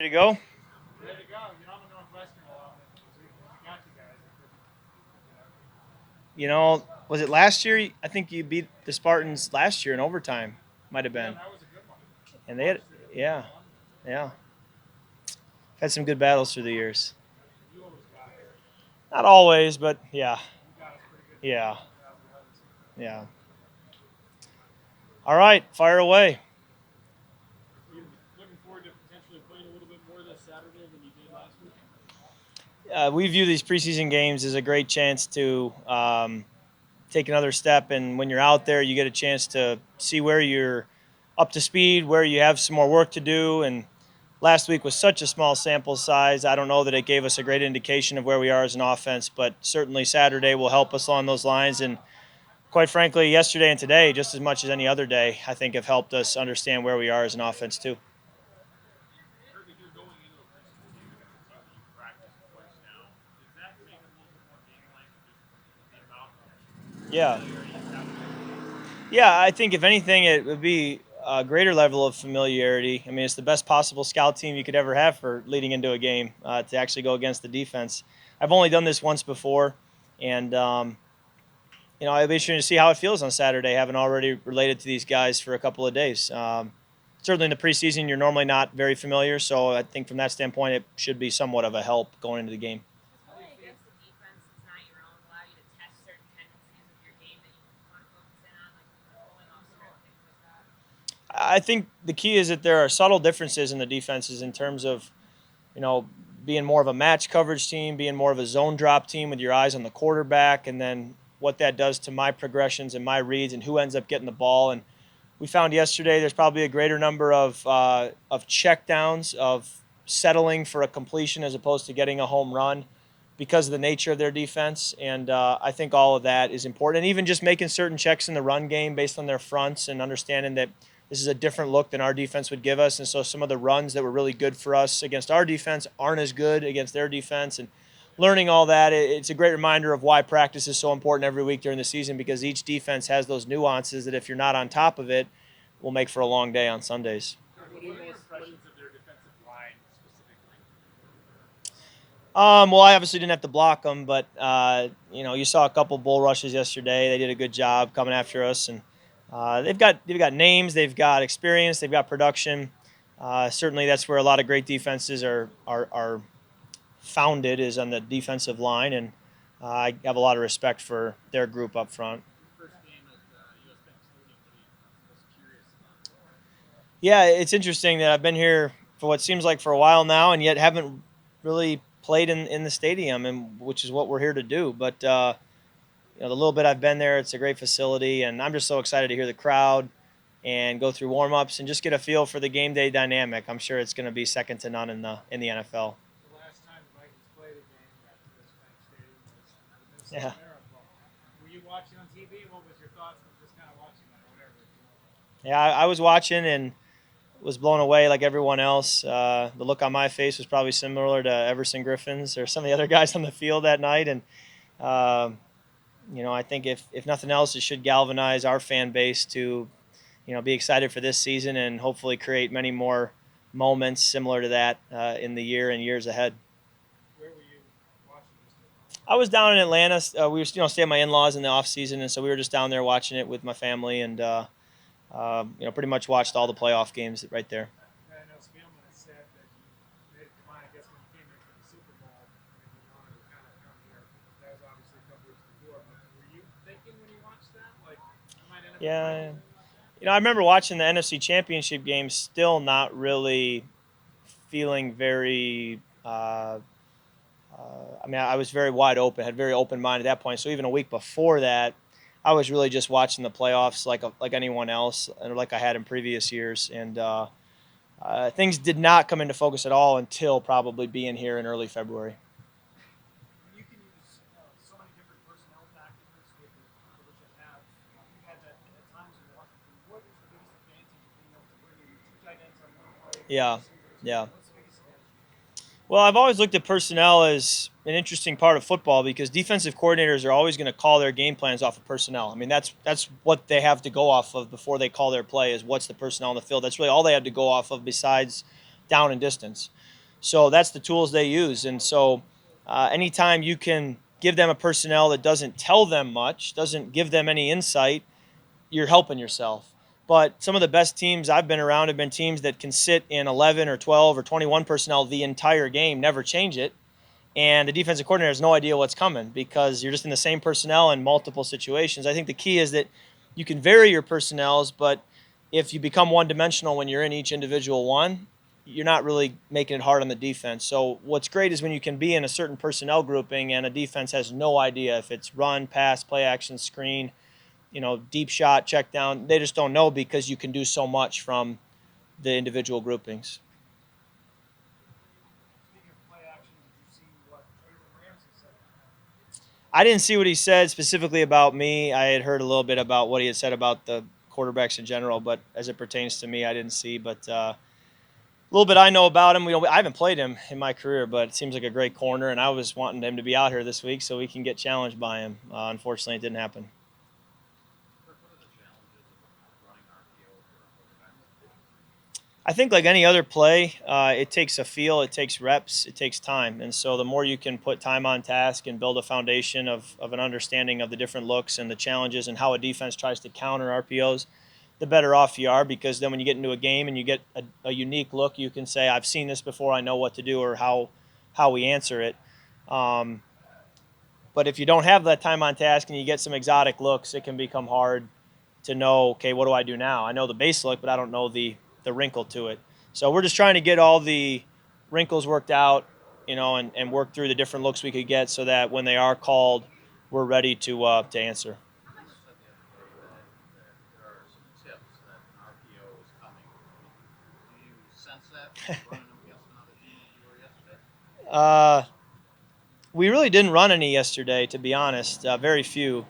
Ready to go? Ready to go. I'm a Northwestern alum, and we got you guys. Was it last year? I think you beat the Spartans last year in overtime. Might have Yeah, been. that was a good one. And they had, Watched it. yeah, Fun. yeah. Had some good battles through the years. You always got it. Not always, but yeah, You got us pretty good yeah, 2011 season. yeah. All right, fire away. You looking forward to potentially playing a little bit more this Saturday than you did last week? We view these preseason games as a great chance to take another step. And when you're out there, you get a chance to see where you're up to speed, where you have some more work to do. And last week was such a small sample size. I don't know that it gave us a great indication of where we are as an offense, but certainly Saturday will help us along those lines. And quite frankly, yesterday and today, just as much as any other day, I think have helped us understand where we are as an offense too. Kirk, if you're going into a preseason game against a team that you've practiced twice now, does that make it a little bit more game-like and just the amount of Yeah. familiarity you have with everyone? Yeah, I think if anything, it would be a greater level of familiarity. I mean, it's the best possible scout team you could ever have for leading into a game to actually go against the defense. I've only done this once before, and it'll be interesting to see how it feels on Saturday, having already related to these guys for a couple of days. Certainly in the preseason, you're normally not very familiar, so I think from that standpoint, it should be somewhat of a help going into the game. How do you feel? I think the key is that there are subtle differences in the defenses in terms of, you know, being more of a match coverage team, being more of a zone drop team with your eyes on the quarterback, and then what that does to my progressions and my reads and who ends up getting the ball. And we found yesterday there's probably a greater number of check downs, of settling for a completion as opposed to getting a home run because of the nature of their defense. And I think all of that is important. And even just making certain checks in the run game based on their fronts and understanding that this is a different look than our defense would give us. And so some of the runs that were really good for us against our defense aren't as good against their defense. And learning all that, it's a great reminder of why practice is so important every week during the season, because each defense has those nuances that if you're not on top of it, will make for a long day on Sundays. Kirk, what are your impressions of their defensive line specifically? Well, I obviously didn't have to block them, but you saw a couple bull rushes yesterday. They did a good job coming after us, and they've got names, they've got experience, they've got production. Certainly, that's where a lot of great defenses are founded, is on the defensive line, and I have a lot of respect for their group up front. Your first game at U.S. Bank Stadium, what are you most curious about? Yeah, it's interesting that I've been here for what seems like for a while now, and yet haven't really played in the stadium, and which is what we're here to do. But the little bit I've been there, it's a great facility, and I'm just so excited to hear the crowd and go through warm-ups and just get a feel for the game day dynamic. I'm sure it's going to be second to none in the NFL. The last time the Vikings played a game at U.S. Bank Stadium was the Minnesota Yeah, Miracle. Were you watching on TV? What was your thoughts on just kind of watching that or whatever? yeah. I was watching and was blown away like everyone else. The look on my face was probably similar to Everson Griffin's or some of the other guys on the field that night, and um, I think if nothing else, it should galvanize our fan base to be excited for this season and hopefully create many more moments similar to that in the year and years ahead. Where were you watching this at home? I was down in Atlanta. We were staying at my in-laws in the off season, and so we were just down there watching it with my family, and pretty much watched all the playoff games right there. Yeah, I know Spielman has said that you made up your mind, I guess, when you came here for the Super Bowl, and you wanted to kind of come here. That was obviously a couple weeks before, but were you thinking when you watched that, like, you might end up with the Yeah, Vikings? I remember watching the NFC Championship game, still not really feeling very. I was very wide open, had very open mind at that point. So even a week before that, I was really just watching the playoffs like anyone else, and like I had in previous years. And things did not come into focus at all until probably being here in early February. When you can use so many different personnel packages with the people that you have, you had that at times in Washington. What is the biggest advantage of being able to bring in two tight ends on one play, two Yeah, receivers? yeah. What's the biggest advantage you think? Well, I've always looked at personnel as an interesting part of football because defensive coordinators are always going to call their game plans off of personnel. I mean, that's what they have to go off of before they call their play, is what's the personnel on the field. That's really all they have to go off of besides down and distance. So that's the tools they use. And so anytime you can give them a personnel that doesn't tell them much, doesn't give them any insight, you're helping yourself. But some of the best teams I've been around have been teams that can sit in 11 or 12 or 21 personnel the entire game, never change it. And the defensive coordinator has no idea what's coming because you're just in the same personnel in multiple situations. I think the key is that you can vary your personnels, but if you become one dimensional when you're in each individual one, you're not really making it hard on the defense. So what's great is when you can be in a certain personnel grouping and a defense has no idea if it's run, pass, play action, screen, deep shot, check down. They just don't know because you can do so much from the individual groupings. Speaking of play action, did you see what Jalen Ramsey said about that? I didn't see what he said specifically about me. I had heard a little bit about what he had said about the quarterbacks in general, but as it pertains to me, I didn't see. But a little bit I know about him. I haven't played him in my career, but it seems like a great corner, and I was wanting him to be out here this week so we can get challenged by him. Unfortunately, it didn't happen. Kirk, what are the challenges of running RPOs for a quarterback? I think like any other play, it takes a feel, it takes reps, it takes time. And so the more you can put time on task and build a foundation of an understanding of the different looks and the challenges and how a defense tries to counter RPOs, the better off you are because then when you get into a game and you get a unique look, you can say, I've seen this before, I know what to do or how we answer it. Um, but if you don't have that time on task and you get some exotic looks, it can become hard to know, okay, what do I do now? I know the base look, but I don't know the wrinkle to it. So we're just trying to get all the wrinkles worked out, and work through the different looks we could get so that when they are called, we're ready to answer. You were said the other day that there are some tips that an RPO is coming. Do you sense that when you're running them against another team as you were yesterday? Uh, we really didn't run any yesterday, to be honest. Very few.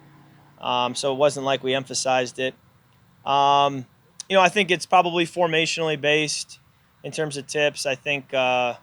So it wasn't like we emphasized it. Um, I think it's probably formationally based in terms of tips. I think um,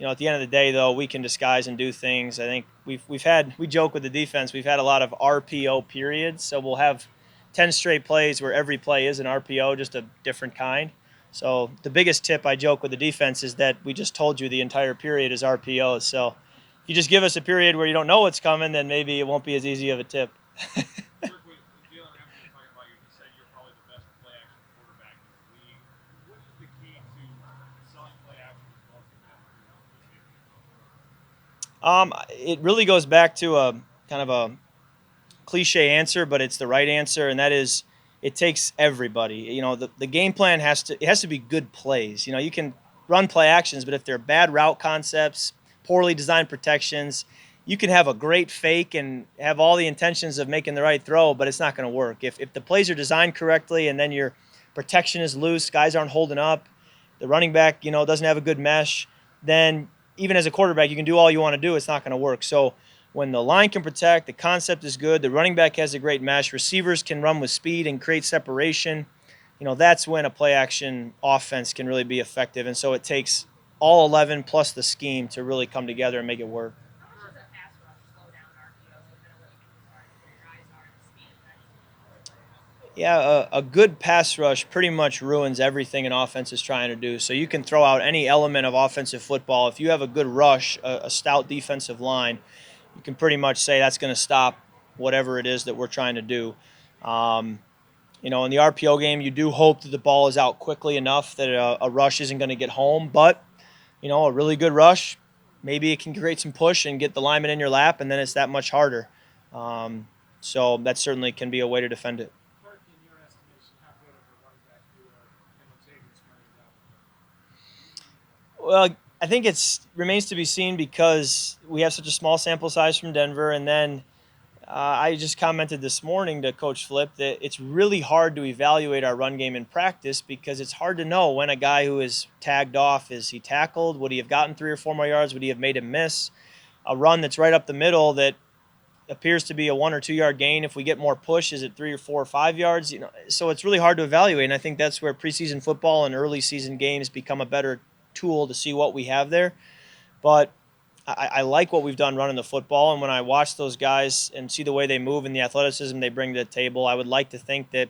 at the end of the day, though, we can disguise and do things. I think we joke with the defense. We've had a lot of RPO periods, so we'll have 10 straight plays where every play is an RPO, just a different kind. So the biggest tip I joke with the defense is that we just told you the entire period is RPOs. So if you just give us a period where you don't know what's coming, then maybe it won't be as easy of a tip. Kirk, with Jalen Ramsey was talking about you, he said you're probably the best play action quarterback in the league. What is the key to selling play action as well as the best It really goes back to a kind of a cliche answer, but it's the right answer, and that is it takes everybody. The game plan has to be good plays. You can run play actions, but if they're bad route concepts, poorly designed protections, you can have a great fake and have all the intentions of making the right throw, but it's not going to work. If the plays are designed correctly and then your protection is loose, guys aren't holding up, the running back, doesn't have a good mesh, then even as a quarterback, you can do all you want to do. It's not going to work. So when the line can protect, the concept is good, the running back has a great mesh, receivers can run with speed and create separation, that's when a play action offense can really be effective. And so it takes all 11 plus the scheme to really come together and make it work. How much does a pass rush slow down RPOs and kind of what you think as far as where your eyes are and the speed that Yeah, a good pass rush pretty much ruins everything an offense is trying to do. So you can throw out any element of offensive football. If you have a good rush, a stout defensive line, you can pretty much say that's going to stop whatever it is that we're trying to do. Um, in the RPO game, you do hope that the ball is out quickly enough that a rush isn't going to get home. But, a really good rush, maybe it can create some push and get the lineman in your lap, and then it's that much harder. Um, so that certainly can be a way to defend it. Kirk, in your estimation, how good of a running back duo can Latavius Murray and Dalvin Cook? Well, I think it's remains to be seen because we have such a small sample size from Denver, and then I just commented this morning to Coach Flip that it's really hard to evaluate our run game in practice because it's hard to know when a guy who is tagged off is he tackled, would he have gotten 3 or 4 more yards, would he have made him miss a run that's right up the middle that appears to be a 1 or 2 yard gain. If we get more push, is it 3 or 4 or 5 yards? So it's really hard to evaluate. And I think that's where preseason football and early season games become a better tool to see what we have there. But I like what we've done running the football. And when I watch those guys and see the way they move and the athleticism they bring to the table, I would like to think that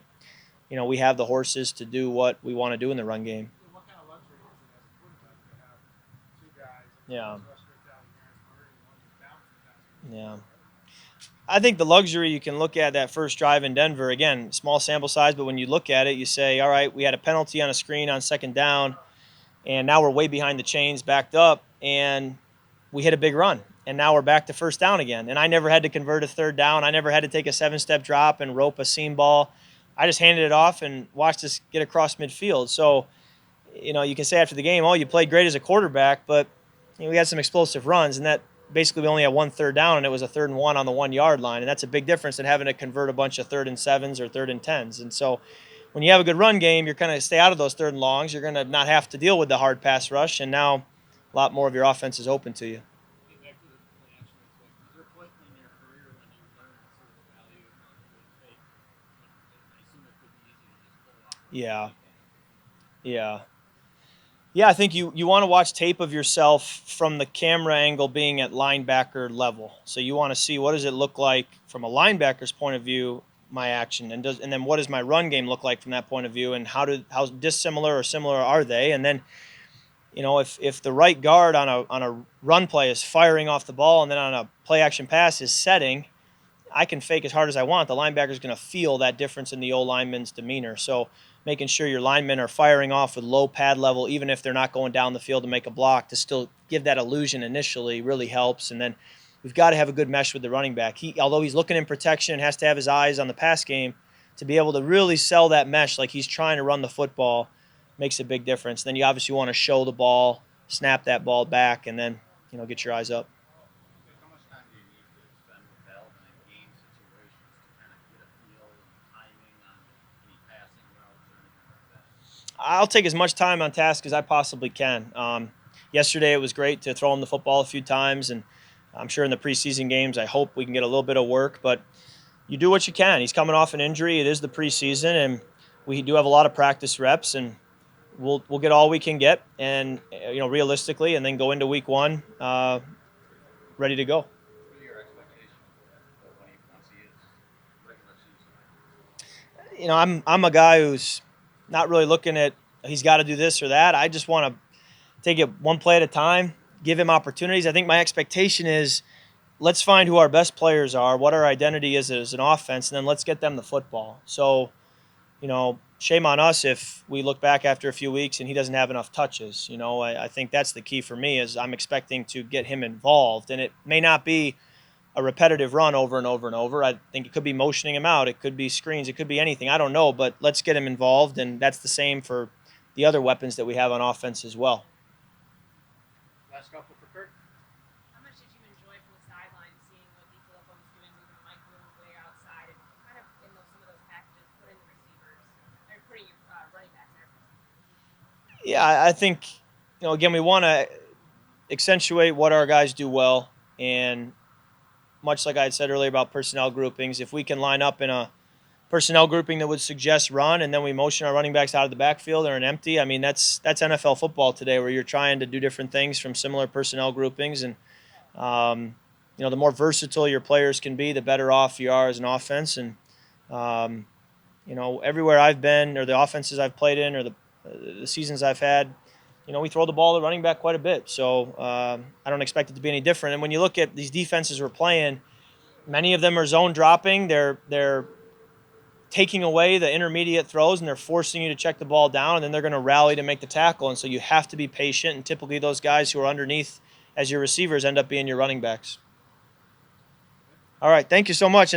we have the horses to do what we want to do in the run game. What kind of luxury is it as a quarterback Yeah. Rushed right down Harrisburg and won down for the pass. Yeah. I think the luxury you can look at that first drive in Denver, again, small sample size, but when you look at it, you say, all right, we had a penalty on a screen on second down, and now we're way behind the chains, backed up, and we hit a big run. And now we're back to first down again. And I never had to convert a third down. I never had to take a 7-step drop and rope a seam ball. I just handed it off and watched us get across midfield. So, you can say after the game, oh, you played great as a quarterback, but we had some explosive runs, and that basically we only had one third down, and it was a 3rd and 1 on the 1-yard line, and that's a big difference than having to convert a bunch of 3rd and 7s or 3rd and 10s. And so, when you have a good run game, you're going to stay out of those 3rd and longs. You're going to not have to deal with the hard pass rush, and now a lot more of your offense is open to you. Getting back to the play action real quick, is there a point in your career when you learned sort of the value of a good fake? I assume it could be easy to just pull off. Yeah. Yeah. Yeah, I think you want to watch tape of yourself from the camera angle being at linebacker level. So you want to see what does it look like from a linebacker's point of view, my action, and then what does my run game look like from that point of view, and how dissimilar or similar are they? And then if the right guard on a run play is firing off the ball, and then on a play action pass is setting, I can fake as hard as I want. The linebacker's going to feel that difference in the O lineman's demeanor. So making sure your linemen are firing off with low pad level, even if they're not going down the field to make a block, to still give that illusion initially really helps. And then we've got to have a good mesh with the running back. Although he's looking in protection, has to have his eyes on the pass game to be able to really sell that mesh like he's trying to run the football makes a big difference. Then you obviously want to show the ball, snap that ball back, and then get your eyes up. How much time do you need to spend with Belvin in game situations to kind of get a feel and timing on any passing routes or anything like that? I'll take as much time on task as I possibly can. Yesterday, it was great to throw him the football a few times, and I'm sure in the preseason games, I hope we can get a little bit of work. But you do what you can. He's coming off an injury. It is the preseason, and we do have a lot of practice reps, and we'll get all we can get, and realistically, and then go into week one ready to go. What are your expectations once he is regular season? I'm a guy who's not really looking at he's got to do this or that. I just want to take it one play at a time, give him opportunities. I think my expectation is let's find who our best players are, what our identity is as an offense, and then let's get them the football. So, shame on us if we look back after a few weeks and he doesn't have enough touches. I think that's the key for me is I'm expecting to get him involved, and it may not be a repetitive run over and over and over. I think it could be motioning him out. It could be screens. It could be anything. I don't know, but let's get him involved, and that's the same for the other weapons that we have on offense as well. Last couple for Kirk. How much did you enjoy from the sideline seeing what DiFilippo was doing, moving the Mike Bloom way outside, and kind of in some of those packages, putting the receivers, or putting your running backs there? Yeah, I think, again, we want to accentuate what our guys do well, and much like I had said earlier about personnel groupings, if we can line up in a personnel grouping that would suggest run, and then we motion our running backs out of the backfield or an empty. I mean, that's NFL football today, where you're trying to do different things from similar personnel groupings, and the more versatile your players can be, the better off you are as an offense. And everywhere I've been, or the offenses I've played in, or the seasons I've had, we throw the ball to the running back quite a bit. So I don't expect it to be any different. And when you look at these defenses we're playing, many of them are zone dropping. They're taking away the intermediate throws, and they're forcing you to check the ball down, and then they're going to rally to make the tackle. And so you have to be patient, and typically those guys who are underneath as your receivers end up being your running backs. All right, thank you so much.